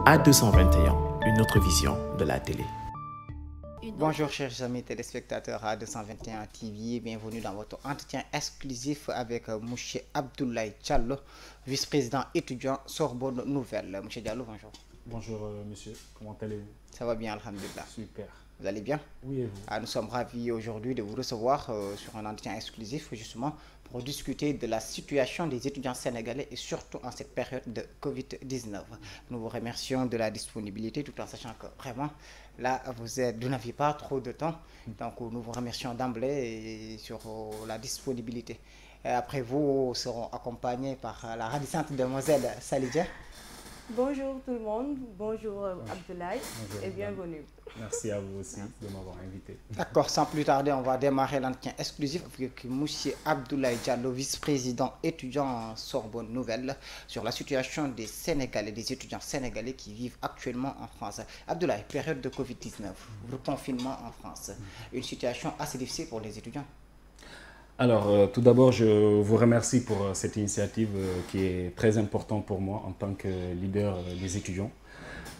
A221, une autre vision de la télé. Bonjour chers amis téléspectateurs A221 TV, bienvenue dans votre entretien exclusif avec M. Abdoulaye Diallo, vice-président étudiant Sorbonne Nouvelle. M. Diallo, bonjour. Bonjour monsieur, comment allez-vous? Ça va bien, alhamdulillah. Super. Vous allez bien? Oui, et vous? Nous sommes ravis aujourd'hui de vous recevoir sur un entretien exclusif justement pour discuter de la situation des étudiants sénégalais et surtout en cette période de Covid-19. Nous vous remercions de la disponibilité tout en sachant que vraiment là vous n'aviez pas trop de temps. Donc nous vous remercions d'emblée sur la disponibilité. Et après vous serons accompagnés par la ravissante demoiselle Salidia. Bonjour tout le monde, bonjour Abdoulaye et bienvenue. Merci à vous aussi de m'avoir invité. D'accord, sans plus tarder, on va démarrer l'entretien exclusif avec M. Abdoulaye Diallo, vice-président étudiant en Sorbonne Nouvelle, sur la situation des Sénégalais, des étudiants sénégalais qui vivent actuellement en France. Abdoulaye, période de Covid-19, le confinement en France, une situation assez difficile pour les étudiants. Alors, tout d'abord, je vous remercie pour cette initiative qui est très importante pour moi en tant que leader des étudiants.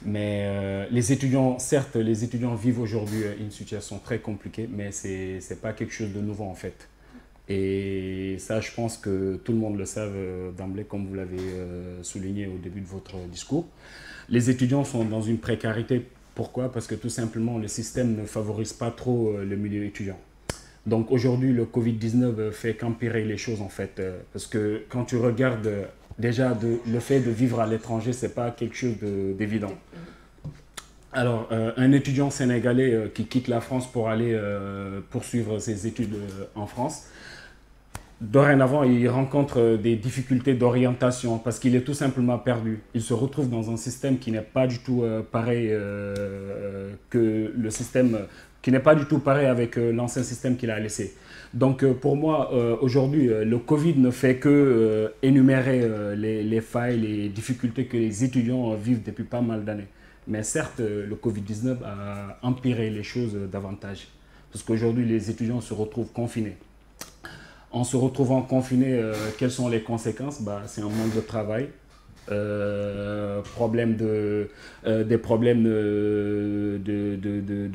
Mais les étudiants, certes, les étudiants vivent aujourd'hui une situation très compliquée, mais ce n'est pas quelque chose de nouveau en fait. Et ça, je pense que tout le monde le sait d'emblée, comme vous l'avez souligné au début de votre discours. Les étudiants sont dans une précarité. Pourquoi? Parce que tout simplement, le système ne favorise pas trop le milieu étudiant. Donc aujourd'hui, le Covid-19 fait qu'empirer les choses en fait. Parce que quand tu regardes déjà le fait de vivre à l'étranger, ce n'est pas quelque chose d'évident. Alors, un étudiant sénégalais qui quitte la France pour aller poursuivre ses études en France, dorénavant, il rencontre des difficultés d'orientation parce qu'il est tout simplement perdu. Il se retrouve dans un système qui n'est pas du tout pareil que le système, qui n'est pas du tout pareil avec l'ancien système qu'il a laissé. Donc pour moi, aujourd'hui, le Covid ne fait que énumérer les failles, les difficultés que les étudiants vivent depuis pas mal d'années. Mais certes, le Covid-19 a empiré les choses davantage. Parce qu'aujourd'hui, les étudiants se retrouvent confinés. En se retrouvant confinés, quelles sont les conséquences? C'est un manque de travail, des problèmes de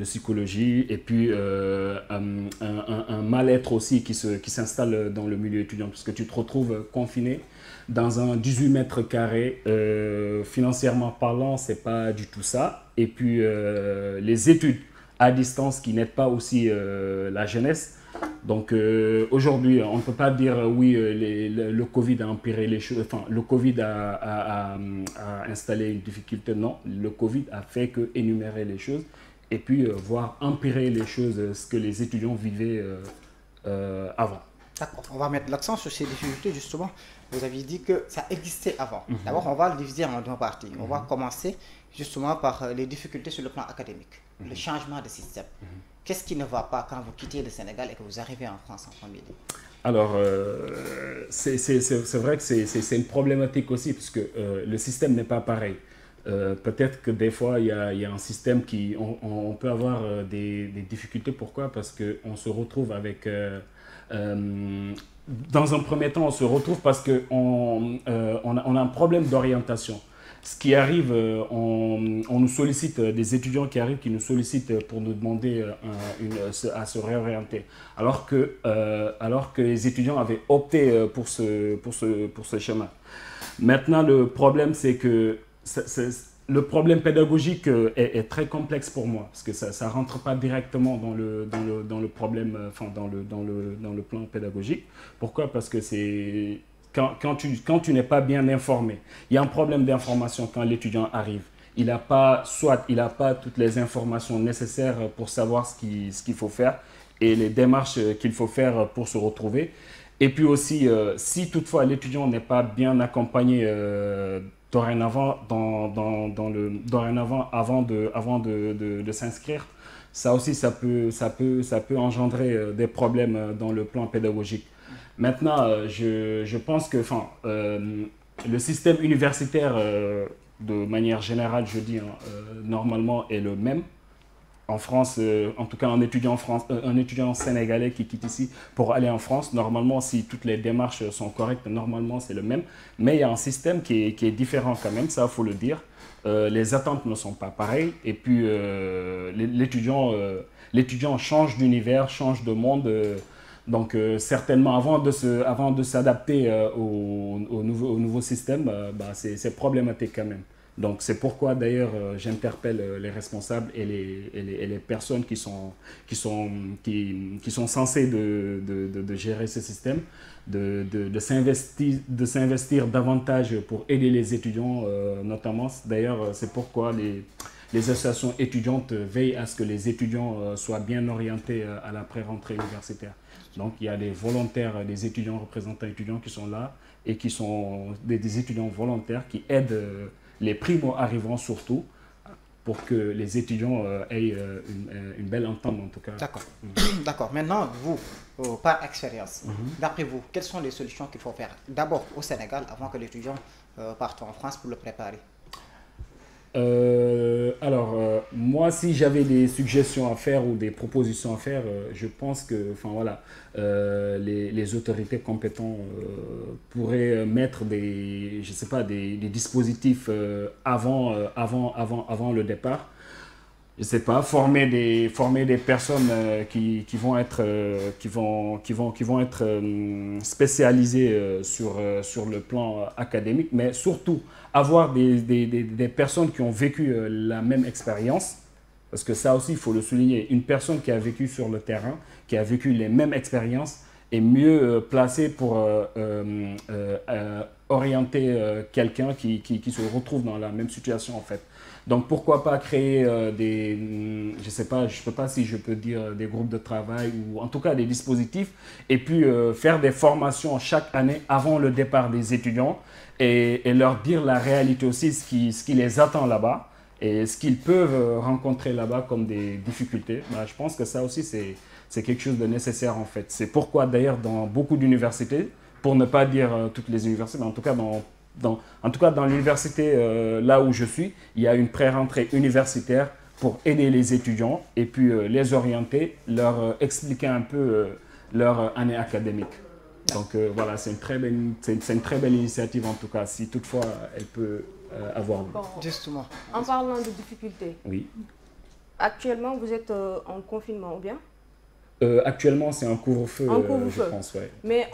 psychologie et puis un mal-être aussi qui s'installe dans le milieu étudiant parce que tu te retrouves confiné dans un 18 mètres carrés. Financièrement parlant, c'est pas du tout ça. Et puis les études à distance qui n'aident pas aussi la jeunesse. Donc aujourd'hui, on ne peut pas dire oui, le Covid a empiré les choses, enfin le Covid a installé une difficulté. Non, le Covid a fait que énumérer les choses et puis voir empirer les choses, ce que les étudiants vivaient avant. D'accord, on va mettre l'accent sur ces difficultés justement. Vous avez dit que ça existait avant. D'abord, on va le diviser en deux parties. On va commencer justement par les difficultés sur le plan académique, le changement de système. Qu'est-ce qui ne va pas quand vous quittez le Sénégal et que vous arrivez en France en premier lieu? Alors, c'est vrai que c'est une problématique aussi, parce que le système n'est pas pareil. Peut-être que des fois, il y a un système qui... On peut avoir des difficultés. Pourquoi? Parce qu'on se retrouve avec... dans un premier temps, on se retrouve parce qu'on a un problème d'orientation. Ce qui arrive, on nous sollicite, des étudiants qui arrivent, qui nous sollicitent pour nous demander à se réorienter. Alors que les étudiants avaient opté pour ce chemin. Maintenant, le problème, c'est que le problème pédagogique est très complexe pour moi, parce que ça ne rentre pas directement dans le problème, enfin dans le plan pédagogique. Pourquoi? Parce que c'est... Quand tu n'es pas bien informé, il y a un problème d'information quand l'étudiant arrive. Il n'a pas toutes les informations nécessaires pour savoir ce qu'il faut faire et les démarches qu'il faut faire pour se retrouver. Et puis aussi, si toutefois l'étudiant n'est pas bien accompagné dorénavant, avant de s'inscrire, ça aussi, ça peut engendrer des problèmes dans le plan pédagogique. Maintenant, je pense que le système universitaire, de manière générale, je dis, normalement, est le même. en France, en tout cas un étudiant sénégalais qui quitte ici pour aller en France, normalement, si toutes les démarches sont correctes, normalement c'est le même. Mais il y a un système qui est différent quand même, ça il faut le dire. Les attentes ne sont pas pareilles et puis l'étudiant change d'univers, change de monde. Donc certainement avant de s'adapter au nouveau système, c'est problématique quand même. Donc c'est pourquoi d'ailleurs j'interpelle les responsables et les personnes qui sont censées de gérer ce système, de s'investir davantage pour aider les étudiants notamment. D'ailleurs c'est pourquoi les associations étudiantes veillent à ce que les étudiants soient bien orientés à la pré-rentrée universitaire. Donc il y a des volontaires, des étudiants, représentants étudiants qui sont là et qui sont des étudiants volontaires qui aident les primo-arrivants surtout, pour que les étudiants aient une belle entente en tout cas. D'accord. D'accord. Maintenant, vous, par expérience, d'après vous, quelles sont les solutions qu'il faut faire d'abord au Sénégal avant que l'étudiant parte en France pour le préparer? Moi, si j'avais des suggestions à faire ou des propositions à faire, je pense que, enfin voilà, les autorités compétentes pourraient mettre des dispositifs avant le départ. Je sais pas, former des personnes qui vont être spécialisées sur le plan académique, mais surtout avoir des personnes qui ont vécu la même expérience, parce que ça aussi il faut le souligner, une personne qui a vécu sur le terrain, qui a vécu les mêmes expériences est mieux placée pour orienter quelqu'un qui se retrouve dans la même situation en fait. Donc pourquoi pas créer je sais pas, je peux pas si je peux dire des groupes de travail ou en tout cas des dispositifs et puis faire des formations chaque année avant le départ des étudiants et leur dire la réalité aussi, ce qui les attend là-bas et ce qu'ils peuvent rencontrer là-bas comme des difficultés. Je pense que ça aussi c'est quelque chose de nécessaire en fait. C'est pourquoi d'ailleurs dans beaucoup d'universités, pour ne pas dire toutes les universités, mais en tout cas dans l'université là où je suis, il y a une pré-rentrée universitaire pour aider les étudiants et puis les orienter, leur expliquer un peu leur année académique. Donc voilà, c'est une très belle initiative en tout cas, si toutefois elle peut avoir lieu. Bon, Justement. en parlant de difficultés, Oui. actuellement vous êtes en confinement ou bien? Actuellement, c'est un couvre-feu, je pense. Ouais. Mais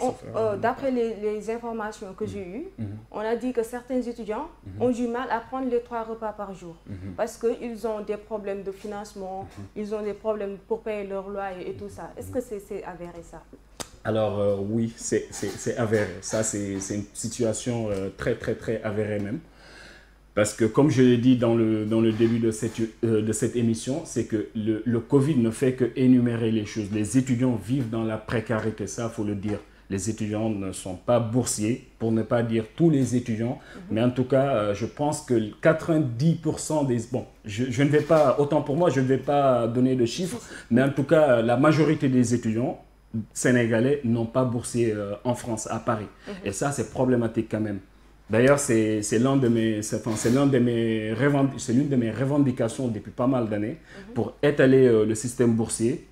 d'après les informations que j'ai eues, on a dit que certains étudiants ont du mal à prendre les 3 repas par jour parce qu'ils ont des problèmes de financement, ils ont des problèmes pour payer leur loyer et tout ça. Est-ce que c'est avéré ça? Alors oui, c'est avéré. Ça, c'est une situation très avérée même. Parce que comme je l'ai dit dans le début de cette émission, c'est que le Covid ne fait que énumérer les choses. Les étudiants vivent dans la précarité, ça il faut le dire. Les étudiants ne sont pas boursiers, pour ne pas dire tous les étudiants. Mais en tout cas, je pense que 90% des... Bon, je ne vais pas, autant pour moi, je ne vais pas donner de chiffres, mais en tout cas, la majorité des étudiants sénégalais n'ont pas boursier en France, à Paris. Et ça, c'est problématique quand même. D'ailleurs, c'est l'une de mes revendications depuis pas mal d'années pour étaler le système boursier.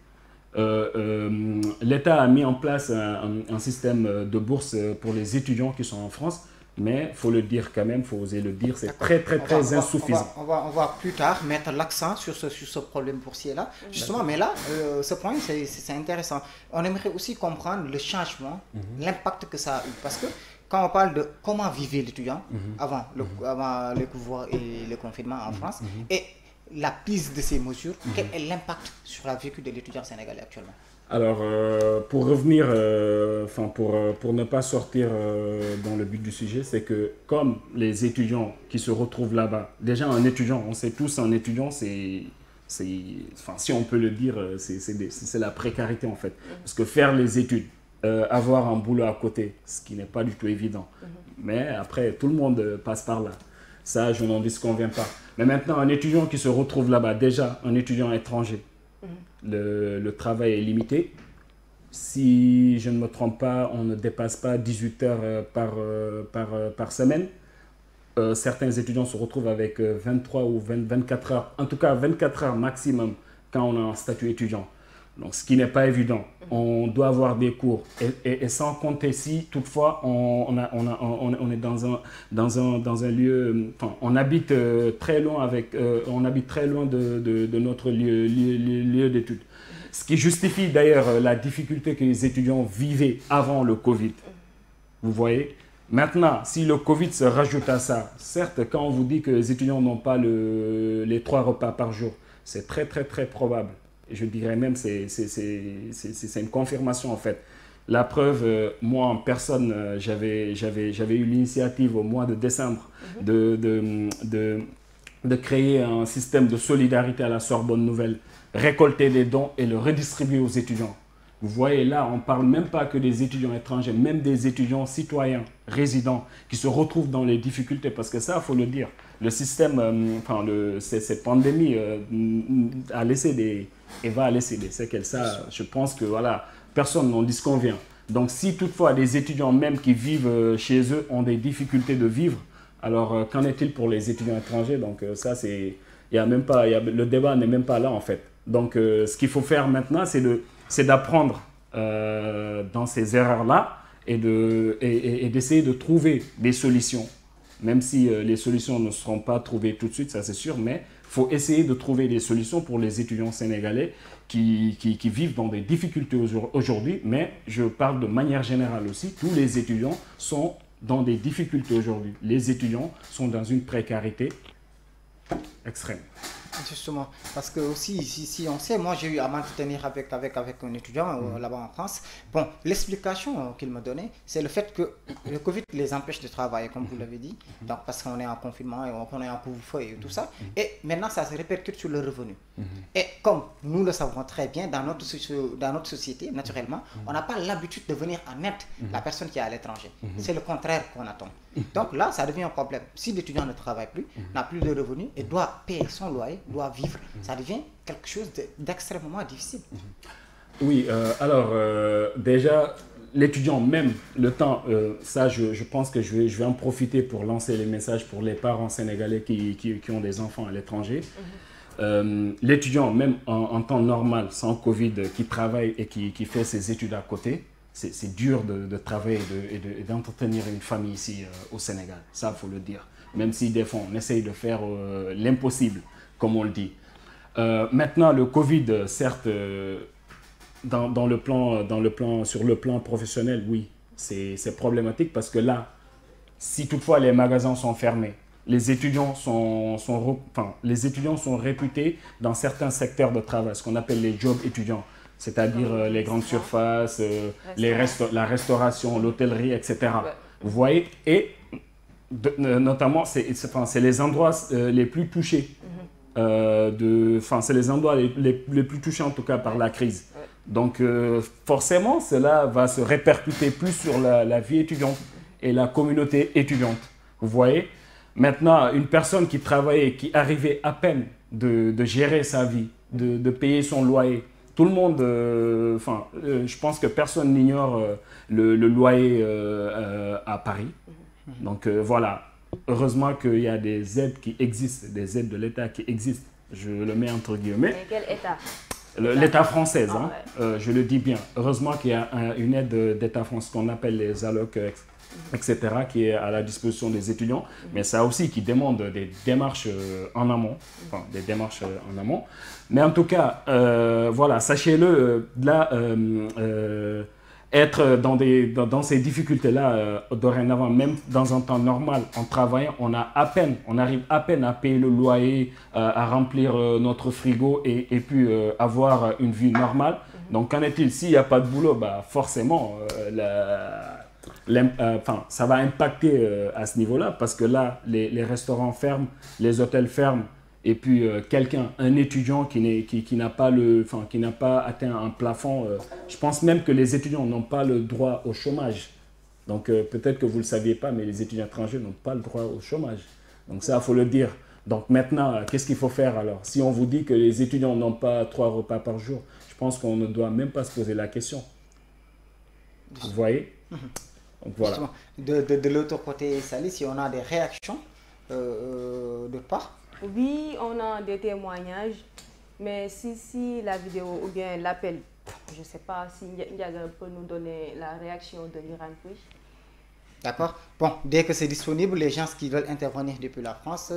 L'État a mis en place un système de bourse pour les étudiants qui sont en France, mais il faut le dire quand même, il faut oser le dire, c'est très insuffisant. On va plus tard mettre l'accent sur ce problème boursier-là. Justement, mais là, ce point, c'est intéressant. On aimerait aussi comprendre le changement, l'impact que ça a eu. Parce que quand on parle de comment vivait l'étudiant avant le couvre et le confinement en France, et la prise de ces mesures, quel est l'impact sur la vécu de l'étudiant sénégalais actuellement? Alors, pour revenir, pour ne pas sortir dans le but du sujet, c'est que comme les étudiants qui se retrouvent là-bas, déjà un étudiant, on sait tous, un étudiant, si on peut le dire, c'est la précarité en fait. Parce que faire les études, avoir un boulot à côté, ce qui n'est pas du tout évident. Mais après, tout le monde passe par là. Ça, je n'en disconviens pas. Mais maintenant, un étudiant qui se retrouve là-bas, déjà un étudiant étranger, le travail est limité. Si je ne me trompe pas, on ne dépasse pas 18 heures par semaine. Certains étudiants se retrouvent avec 23 ou 24 heures, en tout cas 24 heures maximum quand on a un statut étudiant. Donc, ce qui n'est pas évident. On doit avoir des cours. Et sans compter si, toutefois, on est dans un lieu... Enfin, on habite très loin, de notre lieu d'études. Ce qui justifie d'ailleurs la difficulté que les étudiants vivaient avant le Covid. Vous voyez? Maintenant, si le Covid se rajoute à ça, certes, quand on vous dit que les étudiants n'ont pas les 3 repas par jour, c'est très probable. Et je dirais même que c'est une confirmation en fait. La preuve, moi en personne, j'avais eu l'initiative au mois de décembre de créer un système de solidarité à la Sorbonne Nouvelle, récolter des dons et le redistribuer aux étudiants. Vous voyez là, on ne parle même pas que des étudiants étrangers, même des étudiants citoyens, résidents, qui se retrouvent dans les difficultés. Parce que ça, il faut le dire, le système, cette pandémie a laissé et va laisser des séquelles. Ça, je pense que voilà, personne n'en disconvient. Donc si toutefois des étudiants même qui vivent chez eux ont des difficultés de vivre, alors qu'en est-il pour les étudiants étrangers? Donc ça, le débat n'est même pas là en fait. Donc ce qu'il faut faire maintenant, c'est d'apprendre dans ces erreurs-là et d'essayer de trouver des solutions. Même si les solutions ne seront pas trouvées tout de suite, ça c'est sûr, mais il faut essayer de trouver des solutions pour les étudiants sénégalais qui vivent dans des difficultés aujourd'hui. Mais je parle de manière générale aussi, tous les étudiants sont dans des difficultés aujourd'hui. Les étudiants sont dans une précarité extrême. Justement, parce que aussi, si on sait, moi j'ai eu à m'entretenir avec un étudiant là-bas en France. Bon, l'explication qu'il me donnait, c'est le fait que le Covid les empêche de travailler, comme vous l'avez dit, donc parce qu'on est en confinement et qu'on est en couvre-feu et tout ça, et maintenant ça se répercute sur le revenu. Et comme nous le savons très bien, dans notre société, naturellement, on n'a pas l'habitude de venir en aide la personne qui est à l'étranger. C'est le contraire qu'on attend. Donc là, ça devient un problème. Si l'étudiant ne travaille plus, n'a plus de revenus et doit payer son loyer, doit vivre, ça devient quelque chose d'extrêmement difficile. Oui, déjà, l'étudiant même, le temps, ça je pense que je vais en profiter pour lancer les messages pour les parents sénégalais qui ont des enfants à l'étranger. L'étudiant même en temps normal, sans Covid, qui travaille et qui fait ses études à côté, c'est dur de travailler et d'entretenir une famille ici au Sénégal. Ça, il faut le dire. Même si des fois, on essaye de faire l'impossible, comme on le dit. Maintenant, le Covid, certes, sur le plan professionnel, oui, c'est problématique parce que là, si toutefois les magasins sont fermés, les étudiants sont réputés dans certains secteurs de travail, ce qu'on appelle les jobs étudiants. C'est-à-dire les grandes surfaces, la restauration, l'hôtellerie, etc. Vous voyez? Et notamment, c'est les endroits les plus touchés. C'est les endroits les plus touchés en tout cas par la crise. Donc forcément, cela va se répercuter plus sur la vie étudiante et la communauté étudiante. Vous voyez? Maintenant, une personne qui travaillait, qui arrivait à peine de gérer sa vie, de payer son loyer, tout le monde, je pense que personne n'ignore le loyer à Paris. Donc voilà, heureusement qu'il y a des aides qui existent, des aides de l'État qui existent. Je le mets entre guillemets. Mais quel État? L'État français, je le dis bien. Heureusement qu'il y a une aide d'État français qu'on appelle les allocs, etc., qui est à la disposition des étudiants. Mais ça aussi qui demande des démarches en amont. Mais en tout cas, voilà, sachez-le, là, être dans ces difficultés-là, dorénavant, même dans un temps normal, en travaillant, on arrive à peine à payer le loyer, à remplir notre frigo et puis avoir une vie normale. Donc, qu'en est-il? S'il n'y a pas de boulot, forcément, ça va impacter à ce niveau-là parce que là, les restaurants ferment, les hôtels ferment. Et puis un étudiant qui n'a pas atteint un plafond, je pense même que les étudiants n'ont pas le droit au chômage. Donc peut-être que vous ne le saviez pas, mais les étudiants étrangers n'ont pas le droit au chômage. Donc ça, il faut le dire. Donc maintenant, qu'est-ce qu'il faut faire alors? Si on vous dit que les étudiants n'ont pas 3 repas par jour, je pense qu'on ne doit même pas se poser la question. Vous voyez? Donc voilà. De l'autre côté, Sally, si on a des réactions de part? Oui, on a des témoignages. Mais si la vidéo ou bien l'appel, je ne sais pas si Ndiaga peut nous donner la réaction de Biran Pouye. D'accord. Bon, dès que c'est disponible, les gens qui veulent intervenir depuis la France,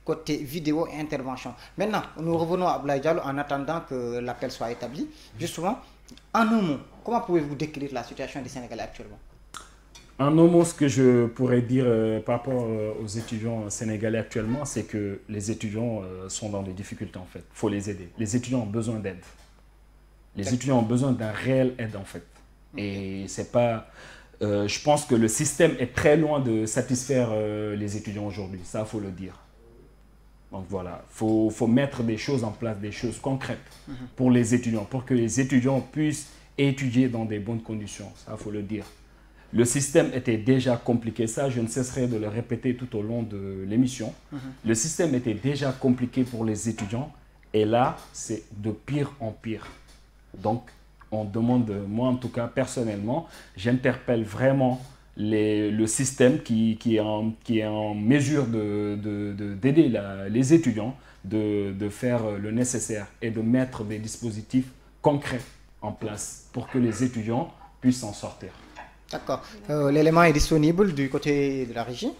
côté vidéo et intervention. Maintenant, nous revenons à Abdoulaye Diallo en attendant que l'appel soit établi. Justement, en un mot, comment pouvez-vous décrire la situation des Sénégalais actuellement? En un mot, ce que je pourrais dire par rapport aux étudiants sénégalais actuellement, c'est que les étudiants sont dans des difficultés en fait. Il faut les aider. Les étudiants ont besoin d'aide. Les étudiants ont besoin d'un réel aide en fait. Et c'est pas... je pense que le système est très loin de satisfaire les étudiants aujourd'hui. Ça, il faut le dire. Donc voilà, il faut mettre des choses en place, des choses concrètes pour les étudiants, pour que les étudiants puissent étudier dans des bonnes conditions. Ça, il faut le dire. Le système était déjà compliqué, ça je ne cesserai de le répéter tout au long de l'émission. Le système était déjà compliqué pour les étudiants et là c'est de pire en pire. Donc on demande, moi en tout cas personnellement, j'interpelle vraiment le système qui est en mesure d'aider les étudiants, de faire le nécessaire et de mettre des dispositifs concrets en place pour que les étudiants puissent s'en sortir. D'accord. L'élément est disponible du côté de la régie.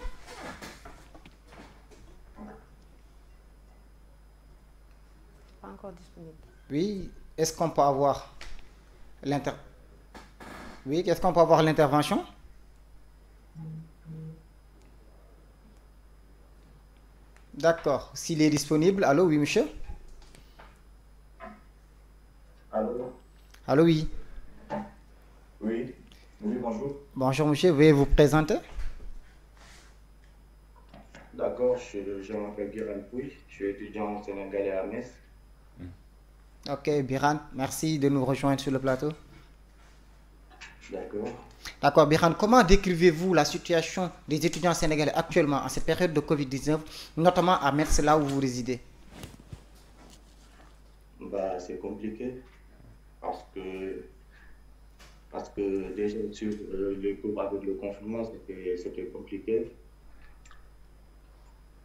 Pas encore disponible. Oui. Est-ce qu'on peut avoir l'intervention? D'accord. S'il est disponible. Allô, oui, monsieur? Allô? Allô, oui. Oui. Oui, bonjour. Bonjour, monsieur. Veuillez vous présenter? D'accord, je m'appelle Biran Pouye, je suis étudiant sénégalais à Metz. Ok, Biran, merci de nous rejoindre sur le plateau. D'accord. D'accord, Biran, comment décrivez-vous la situation des étudiants sénégalais actuellement en cette période de Covid-19, notamment à Metz, là où vous résidez? Bah, c'est compliqué parce que déjà sur le cours avec le confinement, c'était compliqué.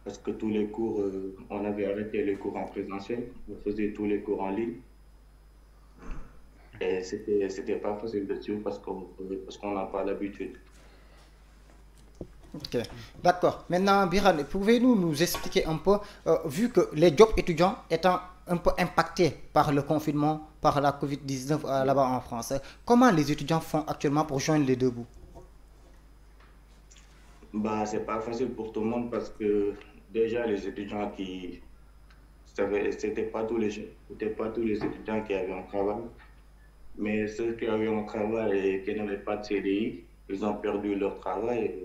Parce que tous les cours, on avait arrêté les cours en présentiel, on faisait tous les cours en ligne. Et c'était pas facile de suivre parce qu'on n'a pas l'habitude. Ok, d'accord. Maintenant, Biran, pouvez-vous nous expliquer un peu, vu que les jobs étudiants étant un peu impactés par le confinement, par la Covid-19 là-bas en France, comment les étudiants font actuellement pour joindre les deux bouts? Bah, c'est pas facile pour tout le monde parce que déjà les étudiants c'était pas tous les étudiants qui avaient un travail, mais ceux qui avaient un travail et qui n'avaient pas de CDI, ils ont perdu leur travail.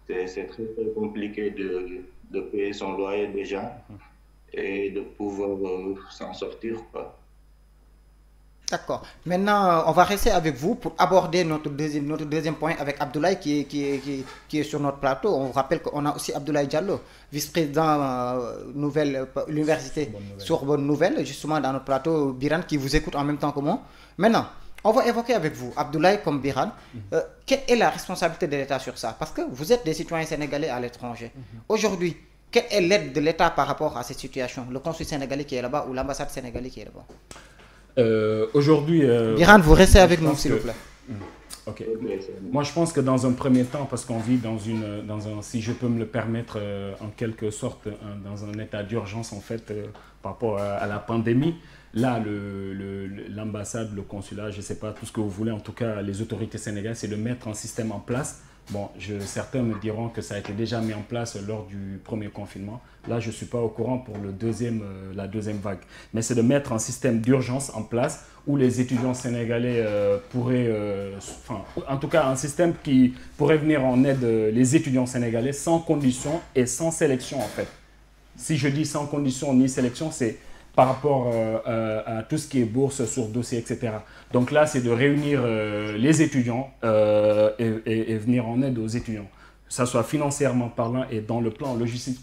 C'est très, très compliqué de payer son loyer déjà et de pouvoir s'en sortir, quoi. D'accord. Maintenant, on va rester avec vous pour aborder notre deuxième point avec Abdoulaye qui est sur notre plateau. On vous rappelle qu'on a aussi Abdoulaye Diallo, vice-président l'université Sorbonne Nouvelle, justement dans notre plateau. Biran qui vous écoute en même temps que moi. Maintenant, on va évoquer avec vous, Abdoulaye comme Biran, quelle est la responsabilité de l'État sur ça? Parce que vous êtes des citoyens sénégalais à l'étranger. Aujourd'hui, quelle est l'aide de l'État par rapport à cette situation? Le consul sénégalais qui est là-bas ou l'ambassade sénégalaise qui est là-bas? Aujourd'hui... Biran, vous restez avec nous, s'il vous plaît. Ok. Moi, je pense que dans un premier temps, parce qu'on vit si je peux me le permettre, en quelque sorte, dans un état d'urgence, en fait, par rapport à la pandémie, là, l'ambassade, le consulat, je ne sais pas, tout ce que vous voulez, en tout cas, les autorités sénégalaises, c'est de mettre un système en place. Bon, certains me diront que ça a été déjà mis en place lors du premier confinement. Là, je ne suis pas au courant pour la deuxième vague. Mais c'est de mettre un système d'urgence en place où les étudiants sénégalais pourraient... en tout cas, un système qui pourrait venir en aide les étudiants sénégalais sans condition et sans sélection, en fait. Si je dis sans condition ni sélection, c'est par rapport à tout ce qui est bourse sur dossier, etc. Donc là, c'est de réunir les étudiants et venir en aide aux étudiants, que ce soit financièrement parlant et dans le plan logistique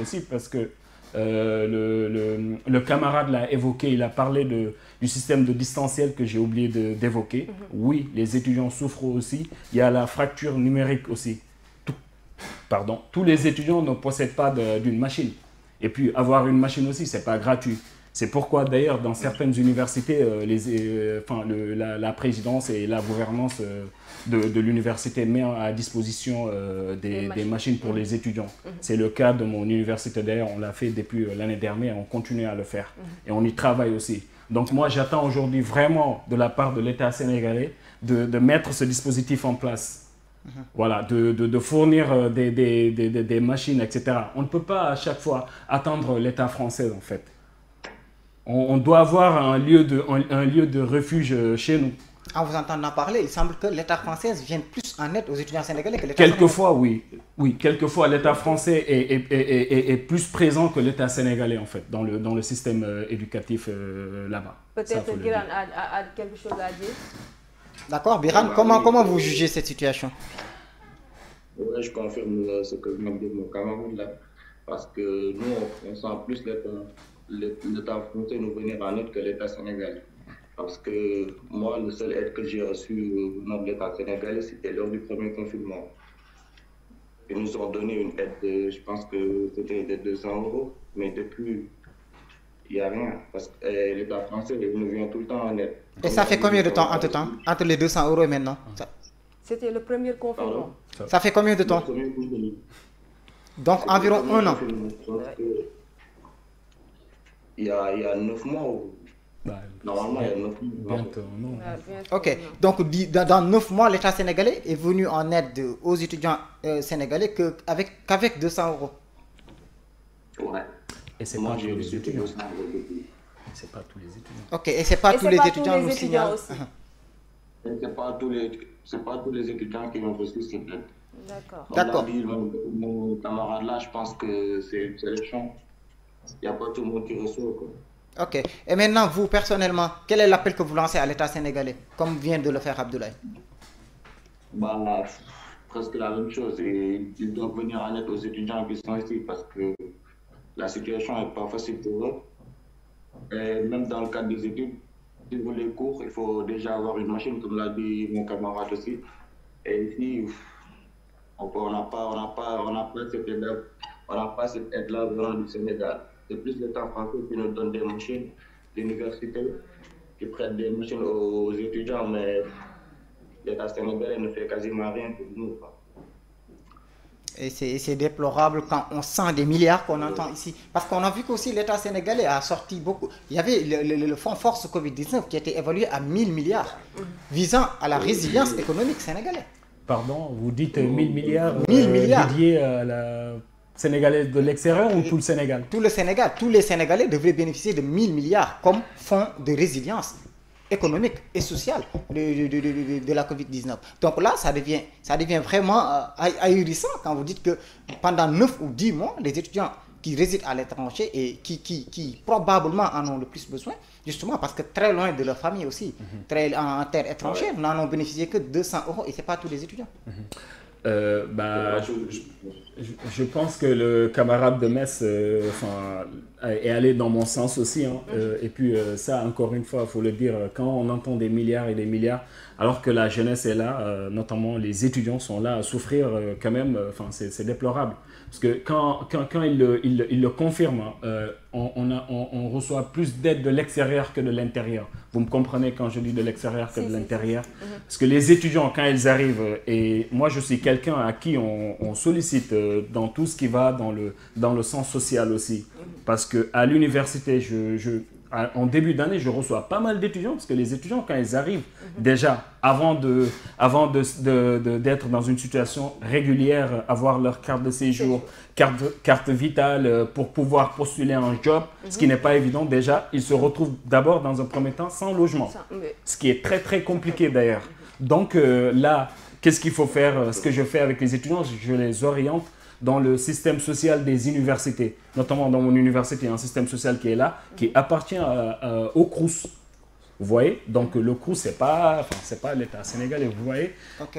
aussi, parce que le camarade l'a évoqué, il a parlé du système de distanciel que j'ai oublié d'évoquer. Oui, les étudiants souffrent aussi, il y a la fracture numérique aussi. Tous les étudiants ne possèdent pas d'une machine. Et puis, avoir une machine aussi, ce n'est pas gratuit. C'est pourquoi d'ailleurs dans certaines universités, la présidence et la gouvernance de l'université met à disposition des machines pour les étudiants. C'est le cas de mon université d'ailleurs, on l'a fait depuis l'année dernière, on continue à le faire et on y travaille aussi. Donc moi j'attends aujourd'hui vraiment de la part de l'État sénégalais de mettre ce dispositif en place. Voilà, de fournir des machines, etc. On ne peut pas à chaque fois attendre l'État français en fait. On doit avoir un lieu de refuge chez nous. En vous entendant parler, il semble que l'État français vienne plus en aide aux étudiants sénégalais que l'État sénégalais. Quelquefois, oui. Oui, quelquefois l'État français est plus présent que l'État sénégalais en fait, dans le système éducatif là-bas. Peut-être que Biran a quelque chose à dire. D'accord, Biran, comment vous jugez cette situation? Oui, je confirme ce que vient de dire mon camarade là. Parce que nous, on sent plus l'État français nous venir en aide que l'État sénégalais. Parce que moi, le seul aide que j'ai reçu venant de l'État sénégalais, c'était lors du premier confinement. Ils nous ont donné une aide, je pense que c'était de 200 €, mais depuis, il n'y a rien. Parce que l'État français nous vient tout le temps en aide. Et ça fait combien de temps entre les 200 € et maintenant? C'était le premier confinement. Ça fait combien de temps? Donc environ 1 an. Il y a 9 mois. Normalement, il y a 9 mois. Bientôt, non. Ok, donc dans 9 mois, l'État sénégalais est venu en aide aux étudiants sénégalais qu'avec 200 €. Ouais. Et c'est pas tous les étudiants. C'est pas tous les étudiants. Ok, et c'est pas tous les étudiants nous signalent. C'est pas tous les étudiants qui ont reçu cette aide. D'accord. D'accord. Mon camarade là, je pense que c'est le champ. Il n'y a pas tout le monde qui reçoit. Quoi. Ok. Et maintenant, vous, personnellement, quel est l'appel que vous lancez à l'État sénégalais, comme vient de le faire Abdoulaye? Bah, presque la même chose. Et ils doivent venir en aide aux étudiants qui sont ici parce que la situation n'est pas facile pour eux. Et même dans le cadre des études, si vous les cours, il faut déjà avoir une machine, comme l'a dit mon camarade aussi. Et ici, on n'a pas cette aide-là venant du Sénégal. C'est plus l'État français qui nous donne des machines, l'université qui prête des machines aux étudiants, mais l'État sénégalais ne fait quasiment rien pour nous. Et c'est déplorable quand on sent des milliards qu'on entend ici. Parce qu'on a vu qu'aussi l'État sénégalais a sorti beaucoup. Il y avait le fonds Force Covid-19 qui a été évalué à 1000 milliards, visant à la résilience économique sénégalaise. Pardon, vous dites 1000 milliards, 1000 milliards dédiés à la Sénégalais de l'extérieur ou tout le Sénégal? Tout le Sénégal. Tous les Sénégalais devraient bénéficier de 1000 milliards comme fonds de résilience économique et sociale de la Covid-19. Donc là, ça devient vraiment ahurissant quand vous dites que pendant 9 ou 10 mois, les étudiants qui résident à l'étranger et qui probablement en ont le plus besoin, justement parce que très loin de leur famille aussi, en terre étrangère, n'en ont bénéficié que 200 € et ce n'est pas tous les étudiants. Je pense que le camarade de Metz est allé dans mon sens aussi. Hein. Et puis ça, encore une fois, il faut le dire, quand on entend des milliards et des milliards, alors que la jeunesse est là, notamment les étudiants sont là à souffrir quand même, c'est déplorable. Parce que quand il le confirme, on reçoit plus d'aide de l'extérieur que de l'intérieur. Vous me comprenez quand je dis de l'extérieur que de l'intérieur? Parce que les étudiants, quand ils arrivent, et moi je suis quelqu'un à qui on sollicite dans tout ce qui va dans le sens social aussi. Parce qu'à l'université, en début d'année, je reçois pas mal d'étudiants, parce que les étudiants, quand ils arrivent, déjà, avant d'être dans une situation régulière, avoir leur carte de séjour, carte vitale pour pouvoir postuler un job, ce qui n'est pas évident déjà, ils se retrouvent d'abord dans un premier temps sans logement, ce qui est très très compliqué d'ailleurs. Donc là, qu'est-ce qu'il faut faire? Ce que je fais avec les étudiants, je les oriente dans le système social des universités, notamment dans mon université, il y a un système social qui est là, qui appartient au CROUS. Vous voyez? Donc le CROUS, c'est pas l'État sénégalais, vous voyez? Ok.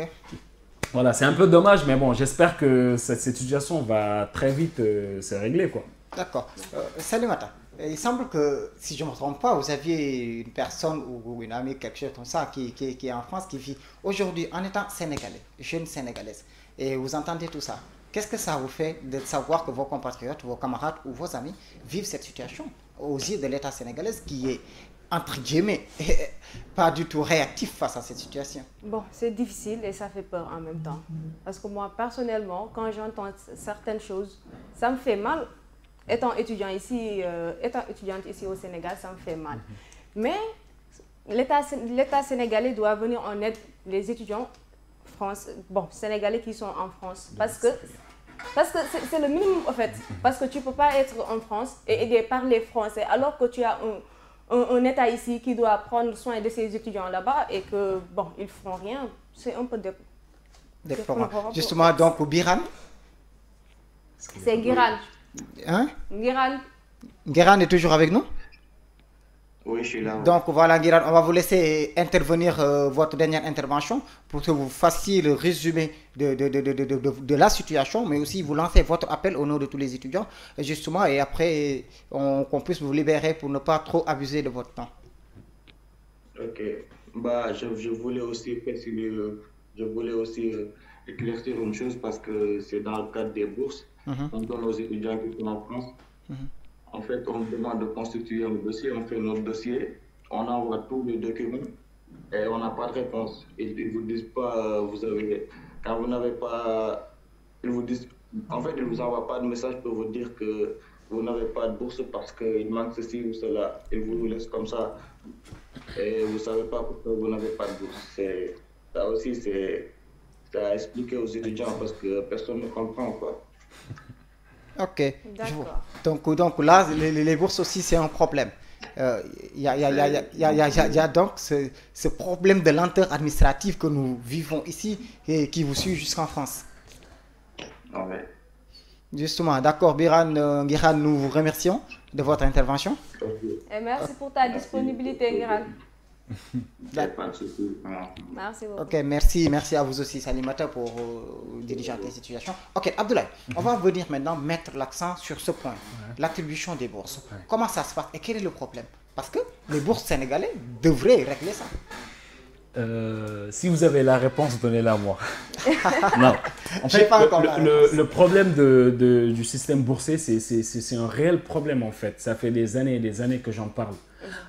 Voilà, c'est un peu dommage, mais bon, j'espère que cette situation va très vite se régler, quoi. D'accord. Salimata, il semble que, si je ne me trompe pas, vous aviez une personne ou une amie, quelque chose comme ça, qui est en France, qui vit aujourd'hui en étant sénégalais, jeune sénégalaise, et vous entendez tout ça. Qu'est-ce que ça vous fait de savoir que vos compatriotes, vos camarades ou vos amis vivent cette situation aux yeux de l'État sénégalais qui est, entre guillemets, pas du tout réactif face à cette situation? Bon, c'est difficile et ça fait peur en même temps. Parce que moi, personnellement, quand j'entends certaines choses, ça me fait mal. Étant étudiante ici au Sénégal, ça me fait mal. Mais l'État sénégalais doit venir en aide les étudiants sénégalais qui sont en France. Parce que c'est le minimum en fait. Parce que tu ne peux pas être en France et aider parler français alors que tu as un État ici qui doit prendre soin de ses étudiants là-bas et que, bon, ils ne font rien. C'est un peu déplorant. Justement, donc, Biran? C'est Guiran. Hein? Guiran. Guiran est toujours avec nous? Oui, je suis là. Donc voilà, Guiran, on va vous laisser intervenir votre dernière intervention pour que vous fassiez le résumé de la situation, mais aussi vous lancer votre appel au nom de tous les étudiants, justement, et après qu'on puisse vous libérer pour ne pas trop abuser de votre temps. Ok. Bah, je voulais aussi préciser, éclaircir une chose parce que c'est dans le cadre des bourses. On donne aux étudiants qui sont en France. En fait, on demande de constituer un dossier, on fait notre dossier, on envoie tous les documents et on n'a pas de réponse. Ils ne vous disent pas, quand vous n'avez pas, ils vous disent, en fait, ils ne vous envoient pas de message pour vous dire que vous n'avez pas de bourse parce qu'il manque ceci ou cela. Ils vous laissent comme ça et vous ne savez pas pourquoi vous n'avez pas de bourse. Ça aussi, c'est à expliquer aux étudiants parce que personne ne comprend, quoi. Ok. Donc là, les bourses aussi, c'est un problème. Il y a donc ce problème de lenteur administrative que nous vivons ici et qui vous suit jusqu'en France. Ouais. Justement, d'accord, Biran, Guiran, nous vous remercions de votre intervention. Et merci pour ta disponibilité, Guiran. Merci beaucoup. Ok, merci à vous aussi, Salimata, pour diriger la situation. Ok, Abdoulaye, on va venir maintenant mettre l'accent sur ce point, l'attribution des bourses. Comment ça se passe et quel est le problème? Parce que les bourses sénégalais devraient régler ça. Si vous avez la réponse, donnez-la moi. Non. En fait, le problème du système boursier, c'est un réel problème en fait. Ça fait des années et des années que j'en parle.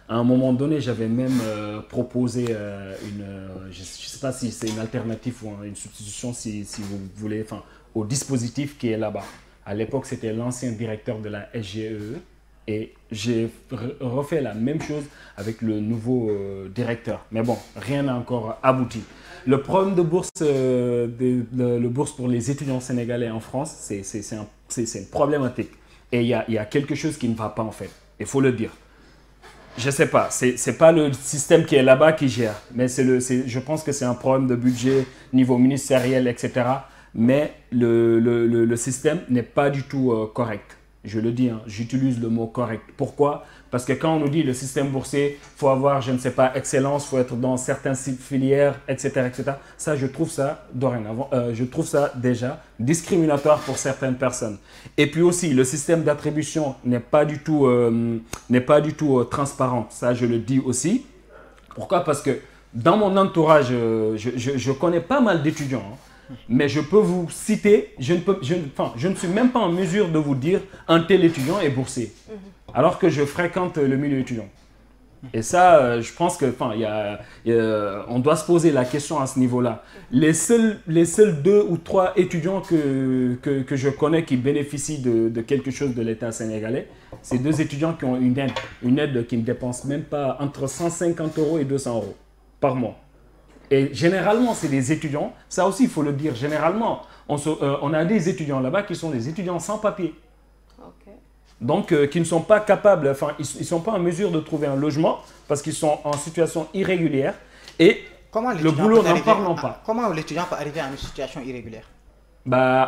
À un moment donné, j'avais même proposé je ne sais pas si c'est une alternative ou une substitution, si vous voulez, au dispositif qui est là-bas. À l'époque, c'était l'ancien directeur de la SGEE et j'ai refait la même chose avec le nouveau directeur. Mais bon, rien n'a encore abouti. Le problème de bourse, le bourse pour les étudiants sénégalais en France, c'est une problématique. Et il y a quelque chose qui ne va pas en fait, il faut le dire. Je ne sais pas, c'est pas le système qui est là-bas qui gère, mais je pense que c'est un problème de budget, niveau ministériel, etc. Mais le système n'est pas du tout correct. Je le dis, j'utilise le mot correct. Pourquoi? Parce que quand on nous dit le système boursier, il faut avoir, je ne sais pas, excellence, il faut être dans certaines filières, etc., etc. Ça, je trouve ça, dorénavant, je trouve ça déjà discriminatoire pour certaines personnes. Et puis aussi, le système d'attribution n'est pas du tout transparent. Ça, je le dis aussi. Pourquoi? Parce que dans mon entourage, je connais pas mal d'étudiants. Mais je peux vous citer, je ne suis même pas en mesure de vous dire un tel étudiant est boursier, alors que je fréquente le milieu étudiant. Et ça, je pense que, on doit se poser la question à ce niveau-là. Les seuls 2 ou 3 étudiants que je connais qui bénéficient de quelque chose de l'État sénégalais, c'est 2 étudiants qui ont une aide qui ne dépense même pas entre 150 € et 200 € par mois. Et généralement, c'est des étudiants, ça aussi il faut le dire, généralement, on a des étudiants là-bas qui sont des étudiants sans papier. Okay. Donc, qui ne sont pas capables, ils ne sont pas en mesure de trouver un logement parce qu'ils sont en situation irrégulière et le boulot n'en parlant pas. Comment l'étudiant peut arriver à une situation irrégulière?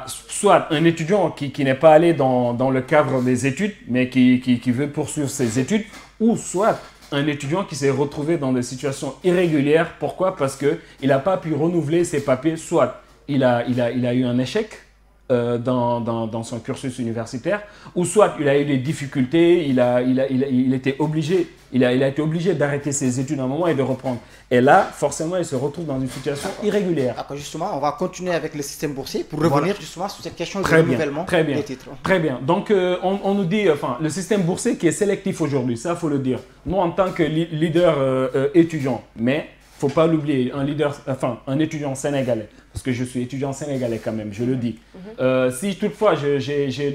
Soit un étudiant qui n'est pas allé dans le cadre des études, mais qui veut poursuivre ses études, ou soit un étudiant qui s'est retrouvé dans des situations irrégulières. Pourquoi? Parce qu'il n'a pas pu renouveler ses papiers. Soit il a eu un échec dans son cursus universitaire, ou soit il a eu des difficultés, il a été obligé d'arrêter ses études à un moment et de reprendre. Et là, forcément, il se retrouve dans une situation irrégulière. D'accord, justement, on va continuer avec le système boursier pour revenir justement sur cette question de renouvellement des titres. Très bien. Donc, on nous dit, enfin, le système boursier qui est sélectif aujourd'hui, ça, il faut le dire. Nous, en tant que leader étudiant, mais il ne faut pas l'oublier, un étudiant sénégalais, parce que je suis étudiant sénégalais quand même, je le dis. Si toutefois j'ai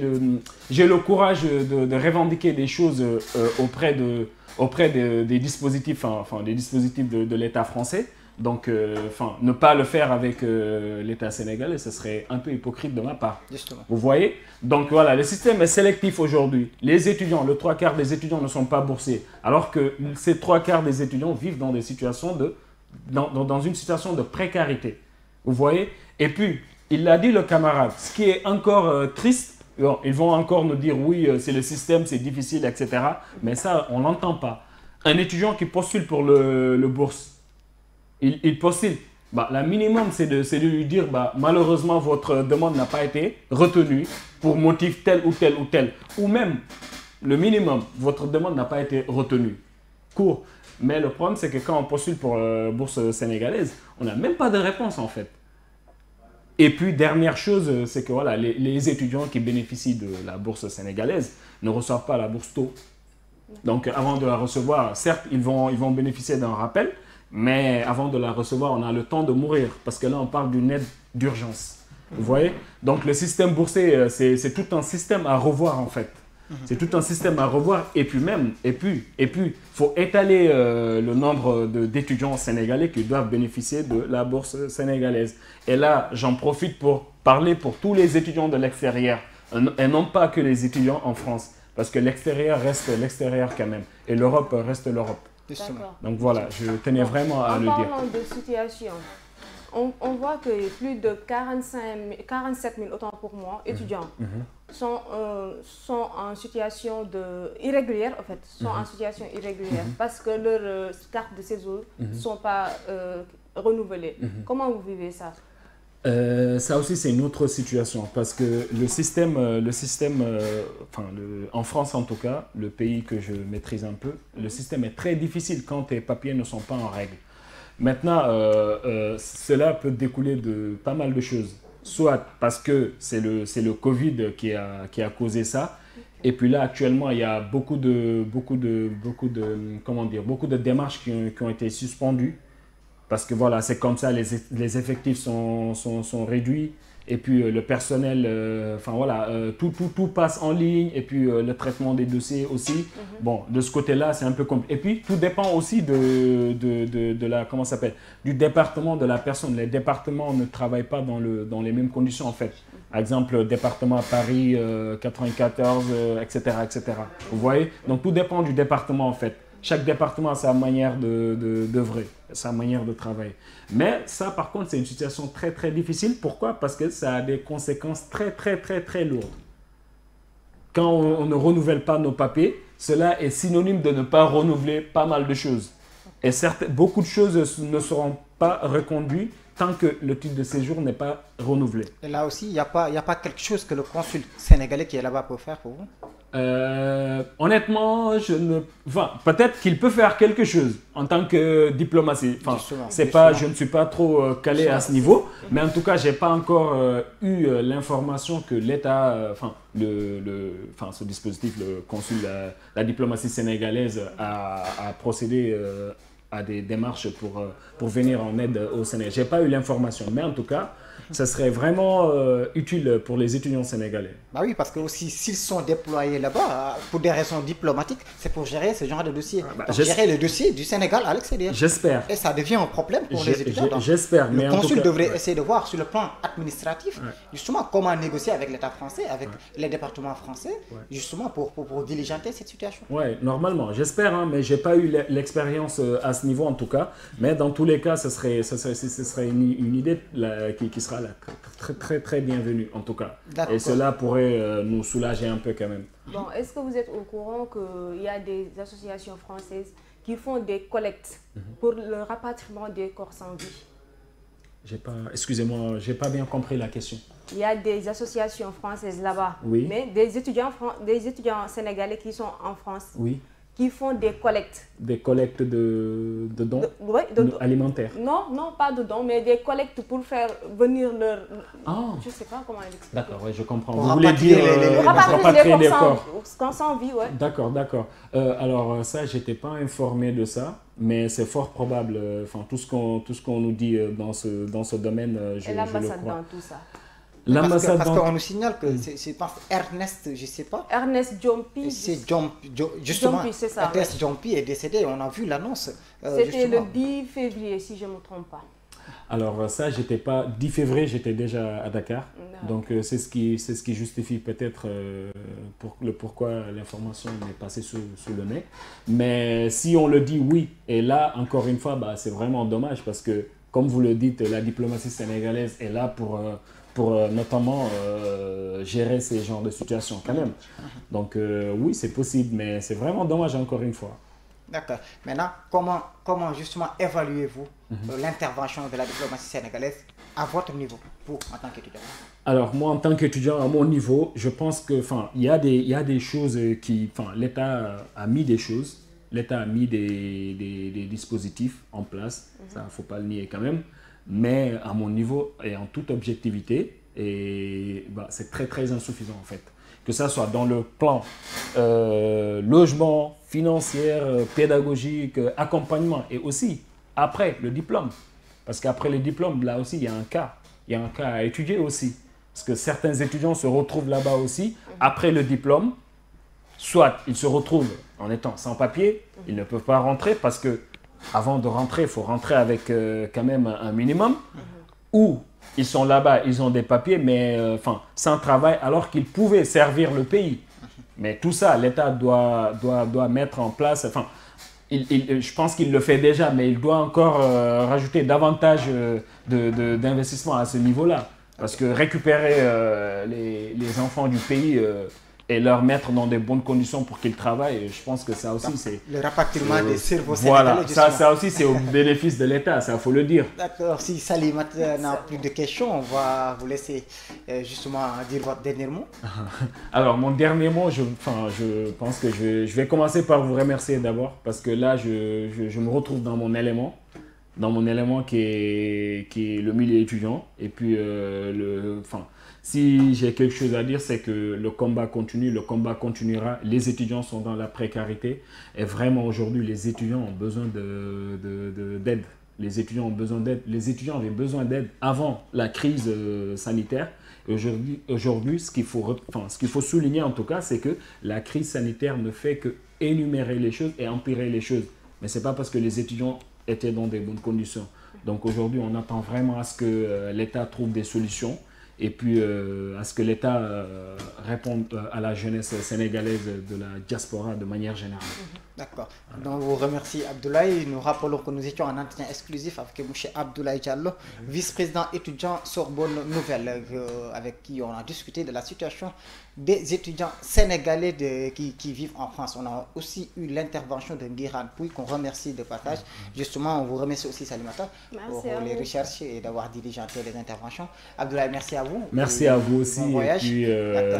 le courage de revendiquer des choses auprès des dispositifs, des dispositifs de l'État français, donc ne pas le faire avec l'État sénégalais, ce serait un peu hypocrite de ma part. Justement. Vous voyez? Donc voilà, le système est sélectif aujourd'hui. Les étudiants, le 3/4 des étudiants ne sont pas boursiers, alors que ces 3/4 des étudiants vivent dans des situations dans une situation de précarité. Vous voyez? Et puis, il l'a dit le camarade, ce qui est encore triste, bon, ils vont encore nous dire oui, c'est le système, c'est difficile, etc. Mais ça, on n'entend pas. Un étudiant qui postule pour le bourse, il postule. La minimum, c'est de lui dire malheureusement, votre demande n'a pas été retenue pour motif tel ou tel ou tel. Ou même, le minimum, votre demande n'a pas été retenue. Court. Mais le problème, c'est que quand on postule pour bourse sénégalaise, on n'a même pas de réponse en fait. Et puis, dernière chose, c'est que voilà, les étudiants qui bénéficient de la bourse sénégalaise ne reçoivent pas la bourse tôt. Donc, avant de la recevoir, certes, ils vont bénéficier d'un rappel, mais avant de la recevoir, on a le temps de mourir. Parce que là, on parle d'une aide d'urgence. Vous voyez? Donc, le système boursier, c'est tout un système à revoir en fait. C'est tout un système à revoir et puis, faut étaler le nombre d'étudiants sénégalais qui doivent bénéficier de la bourse sénégalaise. Et là, j'en profite pour parler pour tous les étudiants de l'extérieur et non pas que les étudiants en France. Parce que l'extérieur reste l'extérieur quand même et l'Europe reste l'Europe. Donc voilà, je tenais vraiment à le dire. En parlant de situation, on voit que plus de 47 000, autant pour moi, étudiants sont en situation irrégulière, en fait, en situation irrégulière parce que leurs cartes de séjour ne sont pas renouvelées. Comment vous vivez ça? Ça aussi, c'est une autre situation parce que en France en tout cas, le pays que je maîtrise un peu, le système est très difficile quand tes papiers ne sont pas en règle. Maintenant, cela peut découler de pas mal de choses. Soit parce que c'est le Covid qui a causé ça. Et puis là, actuellement, il y a beaucoup de démarches qui ont été suspendues. Parce que voilà, c'est comme ça, les effectifs sont réduits. Et puis le personnel, tout passe en ligne. Et puis le traitement des dossiers aussi. Bon, de ce côté-là, c'est un peu compliqué. Et puis tout dépend aussi du département de la personne. Les départements ne travaillent pas dans les mêmes conditions en fait. Par exemple, le département à Paris, 94, etc., etc. Vous voyez? Donc tout dépend du département en fait. Chaque département a sa manière d'œuvrer, sa manière de travailler. Mais ça, par contre, c'est une situation très, très difficile. Pourquoi? Parce que ça a des conséquences très, très, très, très lourdes. Quand on ne renouvelle pas nos papiers, cela est synonyme de ne pas renouveler pas mal de choses. Et certes, beaucoup de choses ne seront pas reconduites tant que le titre de séjour n'est pas renouvelé. Et là aussi, il n'y a pas quelque chose que le consul sénégalais qui est là-bas peut faire pour vous? Honnêtement, peut-être qu'il peut faire quelque chose en tant que diplomatie. Je ne suis pas trop calé à ce niveau, mais en tout cas, j'ai pas encore eu l'information que l'État, ce dispositif, le consul, la diplomatie sénégalaise a procédé à des démarches pour venir en aide au Sénégal. J'ai pas eu l'information, mais en tout cas, ça serait vraiment utile pour les étudiants sénégalais. Bah oui, parce que aussi s'ils sont déployés là-bas pour des raisons diplomatiques, c'est pour gérer ce genre de dossier. Gérer le dossier du Sénégal à l'extérieur. J'espère. Et ça devient un problème pour les étudiants. J'espère. Le consul devrait essayer de voir sur le plan administratif, justement, comment négocier avec l'État français, avec les départements français, justement pour diligenter cette situation. Oui, normalement. J'espère, hein, mais je n'ai pas eu l'expérience à ce niveau en tout cas. Mais dans tous les cas, ce serait une idée qui sera là, très, très, très bienvenue en tout cas. Et cela pourrait nous soulager un peu quand même. Bon, est-ce que vous êtes au courant qu'il y a des associations françaises qui font des collectes pour le rapatriement des corps sans vie? Excusez-moi, j'ai pas bien compris la question. Il y a des associations françaises là-bas, Oui. mais des étudiants sénégalais qui sont en France, Oui. qui font des collectes. Des collectes de dons alimentaires. Non, non, pas de dons, mais des collectes pour faire venir leur... Ah. Je ne sais pas comment l'expliquer. D'accord, ouais, je comprends. Pour Vous voulez dire rapatrier des les corps. corps sans vie, ouais. D'accord, d'accord. Alors ça, j'étais pas informé de ça, mais c'est fort probable. Enfin, tout ce qu'on nous dit dans ce domaine, je le crois. Et l'ambassade dans tout ça. Parce qu'on nous signale que c'est Ernest, je ne sais pas. Ernest Diompi. C'est justement, c'est ça. Ernest Diompi est décédé, on a vu l'annonce. C'était le 10 février, si je ne me trompe pas. Alors ça, j'étais pas 10 février, j'étais déjà à Dakar. Non. Donc c'est ce qui justifie peut-être pourquoi l'information m'est passée sous le nez. Mais si on le dit oui, et là, encore une fois, c'est vraiment dommage parce que, comme vous le dites, la diplomatie sénégalaise est là pour notamment gérer ces genres de situations quand même. Donc oui, c'est possible, mais c'est vraiment dommage encore une fois. D'accord. Maintenant, comment justement évaluez-vous l'intervention de la diplomatie sénégalaise à votre niveau, vous, en tant qu'étudiant? Alors, moi, en tant qu'étudiant, à mon niveau, je pense que, il y a des choses qui... l'État a mis des choses, l'État a mis des dispositifs en place, ça, il ne faut pas le nier quand même. Mais à mon niveau et en toute objectivité, c'est très très insuffisant en fait. Que ça soit dans le plan logement, financier, pédagogique, accompagnement et aussi après le diplôme. Parce qu'après le diplôme, là aussi, il y a un cas. Il y a un cas à étudier aussi. Parce que certains étudiants se retrouvent là-bas aussi après le diplôme. Soit ils se retrouvent en étant sans papier, ils ne peuvent pas rentrer parce que avant de rentrer, il faut rentrer avec quand même un minimum. Ou ils sont là-bas, ils ont des papiers, mais sans travail, alors qu'ils pouvaient servir le pays. Mais tout ça, l'État doit mettre en place. Je pense qu'il le fait déjà, mais il doit encore rajouter davantage d'investissement à ce niveau-là. Parce que récupérer les enfants du pays et leur mettre dans de bonnes conditions pour qu'ils travaillent, je pense que ça aussi c'est... Le rapatriement des cerveaux sénégalais. Voilà, ça aussi c'est au bénéfice de l'État, ça faut le dire. D'accord, si Salimata n'a plus de questions, on va vous laisser justement dire votre dernier mot. Alors mon dernier mot, je pense que je vais commencer par vous remercier d'abord, parce que là je me retrouve dans mon élément qui est le milieu étudiant, et puis si j'ai quelque chose à dire, c'est que le combat continue, le combat continuera. Les étudiants sont dans la précarité et vraiment aujourd'hui, les étudiants ont besoin d'aide. Les étudiants ont besoin d'aide. Les étudiants avaient besoin d'aide avant la crise sanitaire. Aujourd'hui, ce qu'il faut souligner en tout cas, c'est que la crise sanitaire ne fait que énumérer les choses et empirer les choses. Mais ce n'est pas parce que les étudiants étaient dans des bonnes conditions. Donc aujourd'hui, on attend vraiment à ce que l'État trouve des solutions. Et puis à ce que l'État réponde à la jeunesse sénégalaise de la diaspora de manière générale. D'accord. Donc, vous remercie Abdoulaye. Nous rappelons que nous étions en entretien exclusif avec M. Abdoulaye Diallo, vice-président étudiant Sorbonne Nouvelle, avec qui on a discuté de la situation des étudiants sénégalais qui vivent en France. On a aussi eu l'intervention de Nguiran Pouy, qu'on remercie de partage. Justement, on vous remercie aussi, Salimata, pour les recherches et d'avoir diligenté les interventions. Abdoulaye, merci à vous. Merci à vous aussi. Et puis,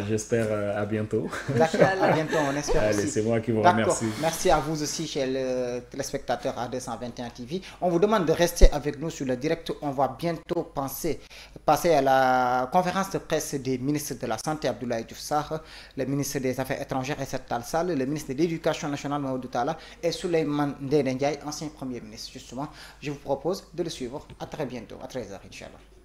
j'espère à bientôt. D'accord, à bientôt, on espère. Allez, aussi. C'est moi qui vous remercie. Merci à vous aussi, chers téléspectateurs A221 TV. On vous demande de rester avec nous sur le direct. On va bientôt passer à la conférence de presse des ministres de la Santé, Abdoulaye Diouf Sarr, le ministre des Affaires étrangères, Aïssata Tall Sall, le ministre de l'Éducation nationale, Mamadou Talla, et Souleymane Ndéné Ndiaye, ancien Premier ministre. Justement, je vous propose de le suivre. À très bientôt, à 13h, Inch'Allah.